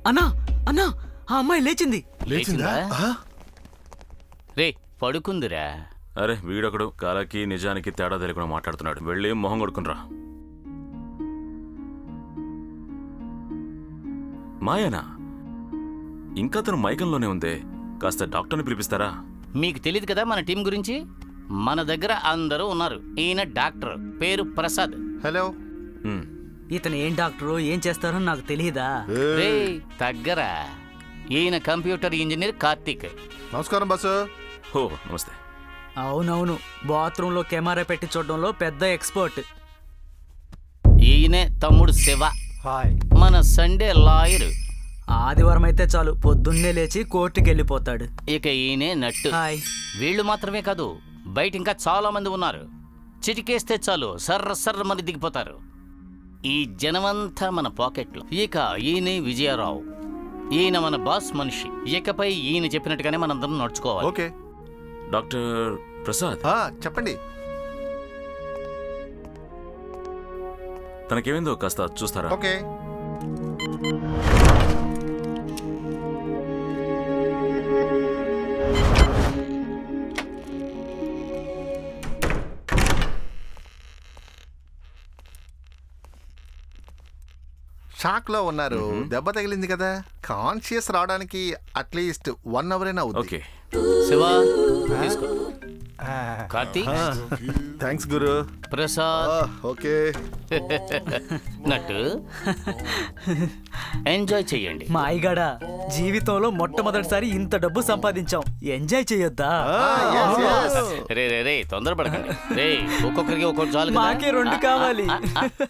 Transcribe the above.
అన్నా అన్నా ఆ అమ్మాయి లేచింది. లేచిందా? రే పడుకుందిరా. అరే వీడొకడు కళకి నిజానికి తేడా తెలియకుండా మాట్లాడుతున్నాడు. వెళ్ళి మొహం కొడుకునరా. మాయనా ఇంకా తను మైకంలోనే ఉంది. కాస్త డాక్టర్ని పిలిపిస్తారా? మీకు తెలియదు కదా మన టీం గురించి. మన దగ్గర అందరూ ఉన్నారు. ఈయన డాక్టర్, పేరు ప్రసాద్. హలో. ఇతను ఏం డాక్టరు ఏం చేస్తారో నాకు తెలియదా? రే తగ్గరా. ఈయన కంప్యూటర్ ఇంజనీర్ కార్తీక్. నమస్కారం బాసు. ఓ నమస్తే. అవునవును, బాత్రూంలో కెమెరా పెట్టి చూడడంలో పెద్ద ఎక్స్పర్ట్. ఈయనే తమ్ముడు శివ, మన సండే లాయర్. ఆదివారం అయితే చాలు పొద్దున్నే లేచి కోర్టుకి వెళ్ళిపోతాడు. ఇక ఈయనే నట్టు. హాయ్. వీళ్ళు మాత్రమే కాదు, బయట ఇంకా చాలా మంది ఉన్నారు. చిటికేస్తే చాలు సర్ర సర్ర మంది దిగిపోతారు. ఈ జనమంతా మన పాకెట్లు. ఇక ఈయనే విజయరావు. ఈయన మన బాస్ మనిషి. ఇకపై ఈయన చెప్పినట్టుగానే మనందరం నడుచుకోవాలి. ఓకే. డాక్టర్ ప్రసాద్ చెప్పండి. తనకేమైందో కాస్త చూస్తారా? ఓకే. షాక్ లో ఉన్నారు. దెబ్బ తగిలింది కదా, కాన్షియస్ రావడానికి అట్లీస్ట్ 1 hour అయినా అవుతుంది. ఓకే. శివ తీసుకో. కార్తీక్, థ్యాంక్స్ గురు. ప్రసాద్, ఓకే. నట్టు ఎంజాయ్ చెయ్యండి. మా అయ్యగాడ జీవితంలో మొట్టమొదటిసారి ఇంత డబ్బు సంపాదించాం, ఎంజాయ్ చేయొద్దా? రే రే రే తొందరపడకండి. రే ఒక్కొక్కరికి ఒక్కొక్క చాలు కదా. మాకే 2 కావాలి.